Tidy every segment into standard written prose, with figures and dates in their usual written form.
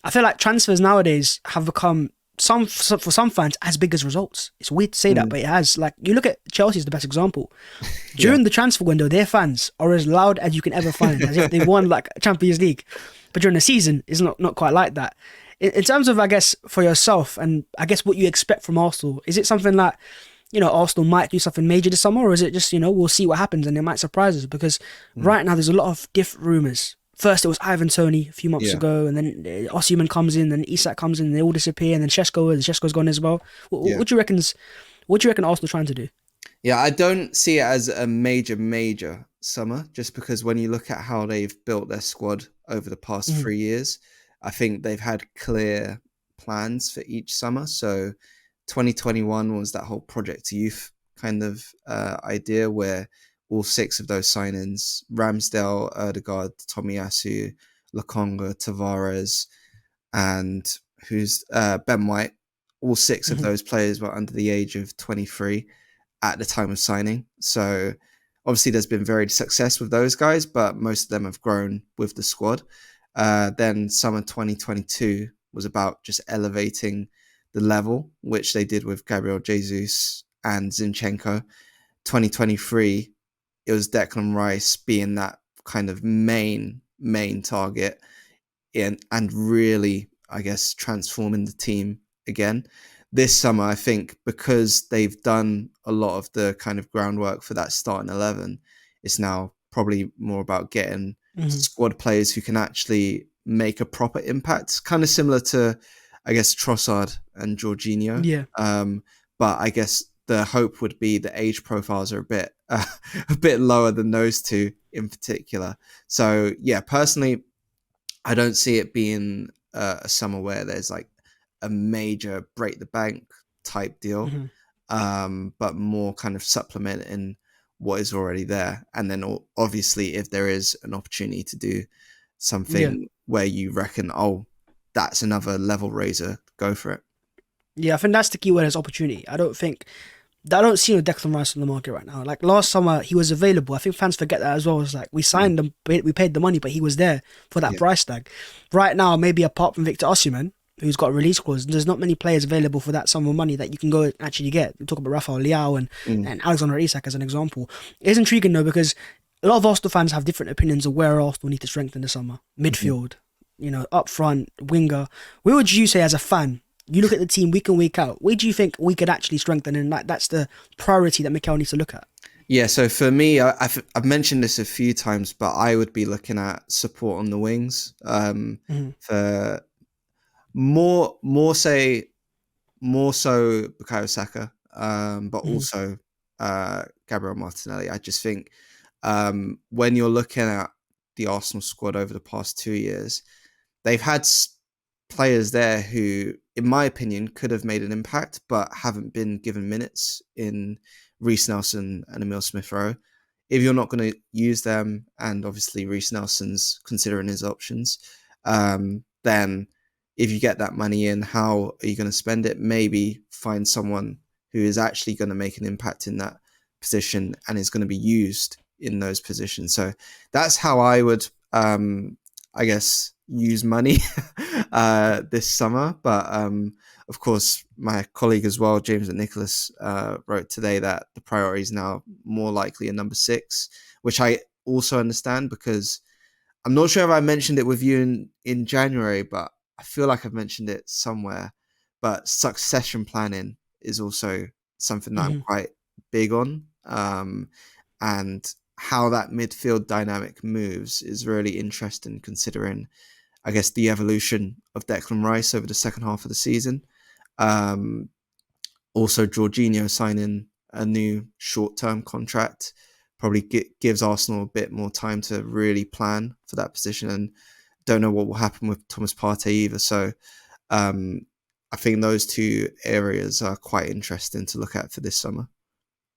I feel like transfers nowadays have become for some fans as big as results. It's weird to say that, but it has. Like, you look at Chelsea is the best example. Yeah. During the transfer window, their fans are as loud as you can ever find, as if they won like Champions League. But during the season, it's not quite like that. In terms of, I guess, for yourself, and I guess what you expect from Arsenal, is it something that, Arsenal might do something major this summer, or is it just, we'll see what happens and it might surprise us? Because right now there's a lot of different rumours. First it was Ivan Toney a few months Yeah. ago, and then Osimhen comes in, and Isak comes in, and they all disappear, and then Sheshko's gone as well. Yeah. What do you reckon Arsenal trying to do? Yeah, I don't see it as a major summer, just because when you look at how they've built their squad over the past 3 years, I think they've had clear plans for each summer. So 2021 was that whole Project to Youth kind of idea where all 6 of those signings, Ramsdale, Odegaard, Tomiyasu, Lokonga, Tavares, and who's Ben White, all 6 of those players were under the age of 23 at the time of signing. So obviously there's been varied success with those guys, but most of them have grown with the squad. Then summer 2022 was about just elevating the level, which they did with Gabriel Jesus and Zinchenko. 2023, it was Declan Rice being that kind of main target and really, I guess, transforming the team again. This summer, I think, because they've done a lot of the kind of groundwork for that starting 11, it's now probably more about getting squad players who can actually make a proper impact. Kind of similar to, I guess, Trossard and Jorginho. Yeah. But I guess the hope would be the age profiles are a bit lower than those two in particular. So yeah, personally, I don't see it being a summer where there's like a major break the bank type deal, but more kind of supplementing what is already there. And then obviously if there is an opportunity to do something where you reckon, oh, that's another level raiser, go for it. Yeah, I think that's the key word, is opportunity. I don't see no Declan Rice on the market right now. Like last summer, he was available. I think fans forget that as well. It's like we signed him, we paid the money, but he was there for that price tag. Right now, maybe apart from Victor Osimhen, who's got a release clause, there's not many players available for that sum of money that you can go and actually get. We talk about Rafael Leao and Alexander Isak as an example. It's intriguing though, because a lot of Arsenal fans have different opinions of where Arsenal need to strengthen this summer. Midfield, up front, winger. Where would you say as a fan, you look at the team week in, week out, where do you think we could actually strengthen? And that's the priority that Mikel needs to look at. Yeah, so for me, I've mentioned this a few times, but I would be looking at support on the wings for more so Bukayo Saka, but also Gabriel Martinelli. I just think when you're looking at the Arsenal squad over the past 2 years, they've had players there who, in my opinion, could have made an impact, but haven't been given minutes in Reece Nelson and Emile Smith-Rowe. If you're not going to use them, and obviously Reece Nelson's considering his options, then if you get that money in, how are you going to spend it? Maybe find someone who is actually going to make an impact in that position and is going to be used in those positions. So that's how I would, I guess, use money this summer. But of course, my colleague as well, James and Nicholas, wrote today that the priority is now more likely a number 6, which I also understand, because I'm not sure if I mentioned it with you in January, but I feel like I've mentioned it somewhere. But succession planning is also something that I'm quite big on. And how that midfield dynamic moves is really interesting, considering, I guess, the evolution of Declan Rice over the second half of the season. Also, Jorginho signing a new short-term contract probably gives Arsenal a bit more time to really plan for that position. And don't know what will happen with Thomas Partey either. So I think those two areas are quite interesting to look at for this summer.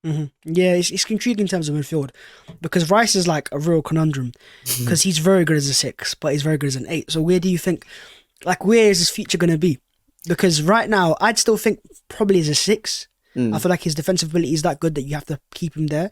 Yeah, it's intriguing in terms of midfield, because Rice is like a real conundrum, because he's very good as a 6, but he's very good as an 8. So where do you think, like, where is his future going to be? Because right now, I'd still think probably as a 6. I feel like his defensive ability is that good that you have to keep him there.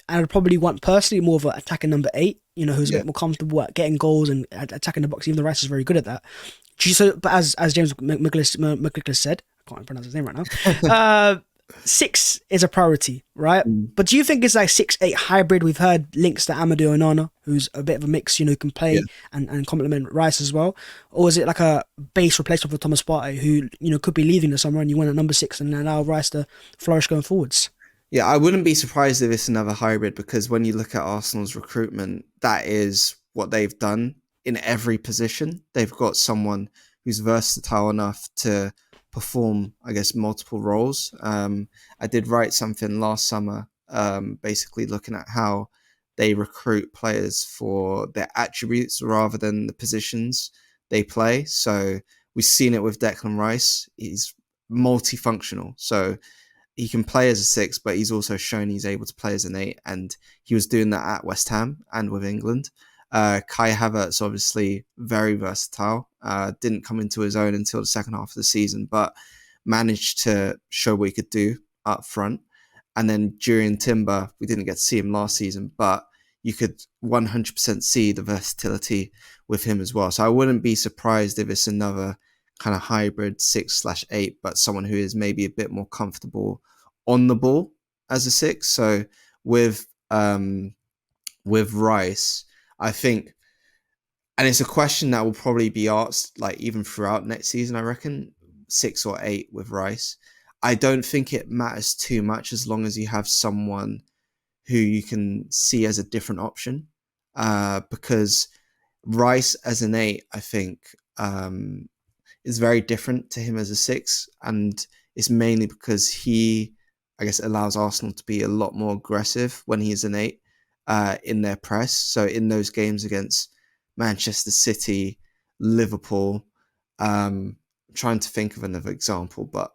And I'd probably want personally more of an attacking number 8, who's a bit more comfortable at getting goals and attacking the box, even though Rice is very good at that. But as James McNicholas said, I can't pronounce his name right now. Six is a priority, right? Mm. But do you think it's like 6-8 hybrid? We've heard links to Amadou Onana, who's a bit of a mix, who can play Yeah. and complement Rice as well. Or is it like a base replacement for Thomas Partey, who could be leaving the summer, and you want a number 6 and allow Rice to flourish going forwards? Yeah, I wouldn't be surprised if it's another hybrid, because when you look at Arsenal's recruitment, that is what they've done in every position. They've got someone who's versatile enough to perform, I guess, multiple roles. I did write something last summer, basically looking at how they recruit players for their attributes rather than the positions they play. So we've seen it with Declan Rice. He's multifunctional. So he can play as a 6, but he's also shown he's able to play as an 8, and he was doing that at West Ham and with England. Kai Havertz, obviously very versatile, didn't come into his own until the second half of the season, but managed to show what he could do up front. And then Jurriën Timber, we didn't get to see him last season, but you could 100% see the versatility with him as well. So I wouldn't be surprised if it's another kind of hybrid 6/8, but someone who is maybe a bit more comfortable on the ball as a 6. So with Rice, I think, and it's a question that will probably be asked like even throughout next season, I reckon, 6 or 8 with Rice. I don't think it matters too much as long as you have someone who you can see as a different option, because Rice as an 8, I think, is very different to him as a 6, and it's mainly because he, I guess, allows Arsenal to be a lot more aggressive when he is an 8 in their press. So in those games against Manchester City, Liverpool, trying to think of another example, but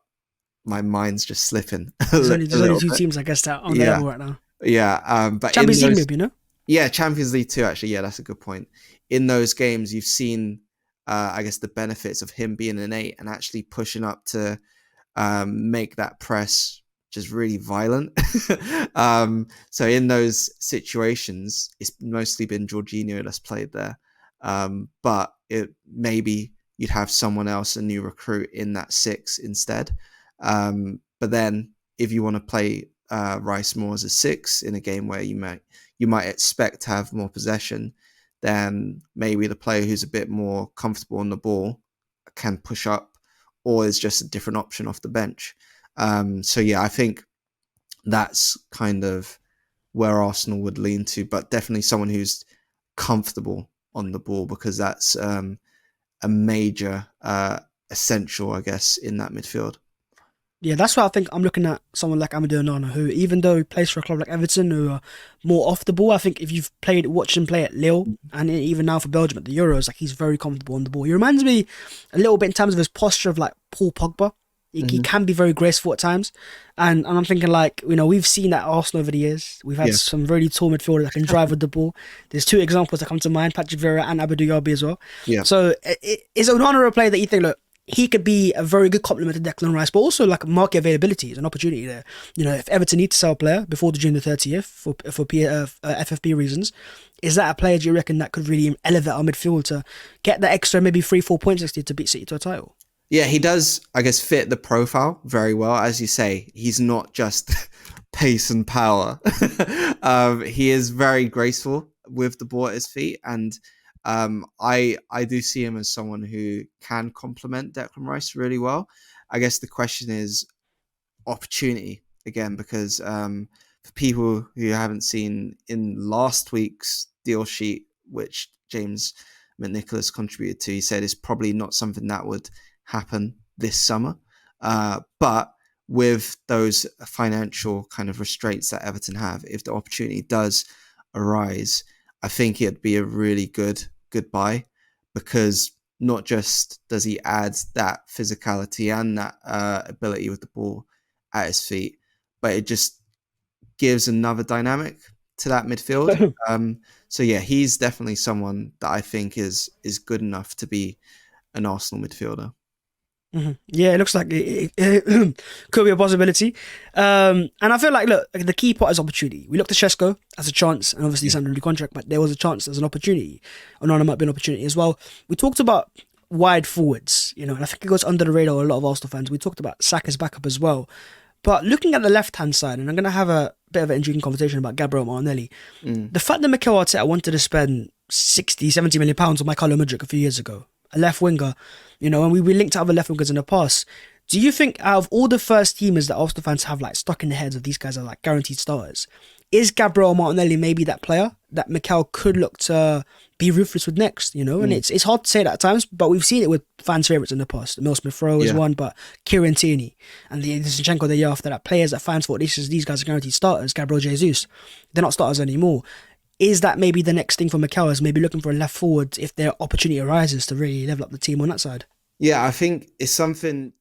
my mind's just slipping There's only two bit. teams, I guess, that are on the Yeah, level right now. yeah. But Champions in League, those, maybe, yeah, Champions League too. Actually, yeah, that's a good point. In those games, you've seen, I guess, the benefits of him being an 8 and actually pushing up to make that press just really violent. So in those situations, it's mostly been Jorginho that's played there. But it maybe you'd have someone else, a new recruit, in that 6 instead. But then if you want to play Rice more as a 6 in a game where you might expect to have more possession, then maybe the player who's a bit more comfortable on the ball can push up, or is just a different option off the bench. So yeah, I think that's kind of where Arsenal would lean to, but definitely someone who's comfortable on the ball, because that's a major essential, I guess, in that midfield. Yeah, that's why I think I'm looking at someone like Amadou Onana, who, even though he plays for a club like Everton, who are more off the ball, I think if you've watched him play at Lille, and even now for Belgium at the Euros, like, he's very comfortable on the ball. He reminds me a little bit in terms of his posture of like Paul Pogba. He can be very graceful at times, and I'm thinking, like, we've seen that at Arsenal over the years. We've had some really tall midfielders that can drive with the ball. There's 2 examples that come to mind: Patrick Vieira and Abdou Yabi as well. Yeah. So is Onana a player that you think, look, he could be a very good complement to Declan Rice, but also like market availability is an opportunity there. If Everton need to sell a player before June the 30th for FFP reasons, is that a player, do you reckon, that could really elevate our midfield to get that extra maybe 3-4 points next year to beat City to a title? Yeah, he does, I guess, fit the profile very well. As you say, he's not just pace and power. He is very graceful with the ball at his feet, and I do see him as someone who can complement Declan Rice really well. I guess the question is opportunity again, because for people who haven't seen, in last week's deal sheet, which James McNicholas contributed to, he said it's probably not something that would happen this summer. But with those financial kind of restraints that Everton have, if the opportunity does arise, I think it'd be a really good buy, because not just does he add that physicality and that ability with the ball at his feet, but it just gives another dynamic to that midfield. So yeah, he's definitely someone that I think is good enough to be an Arsenal midfielder. Mm-hmm. Yeah, it looks like it could be a possibility. And I feel like, look, the key part is opportunity. We looked at Shesko as a chance, and obviously signed a new contract, but there was a chance, there's an opportunity. Onana might be an opportunity as well. We talked about wide forwards, you know, and I think it goes under the radar of a lot of Arsenal fans. We talked about Saka's backup as well. But looking at the left-hand side, and I'm going to have a bit of an intriguing conversation about Gabriel Martinelli, the fact that Mikel Arteta wanted to spend 60, 70 million pounds on Mykhailo Mudryk a few years ago, a left winger, you know, and we linked to other left wingers in the past. Do you think out of all the first teamers that Arsenal fans have like stuck in the heads of these guys are like guaranteed starters, is Gabriel Martinelli maybe that player that Mikel could look to be ruthless with next, you know? And it's hard to say that at times, but we've seen it with fans' favourites in the past. Emile Smith-Rowe is one, but Kieran Tierney and the Zinchenko the year after that, players that fans thought these guys are guaranteed starters, Gabriel Jesus, they're not starters anymore. Is that maybe the next thing for Mikel, is maybe looking for a left forward if their opportunity arises to really level up the team on that side? Yeah, I think it's something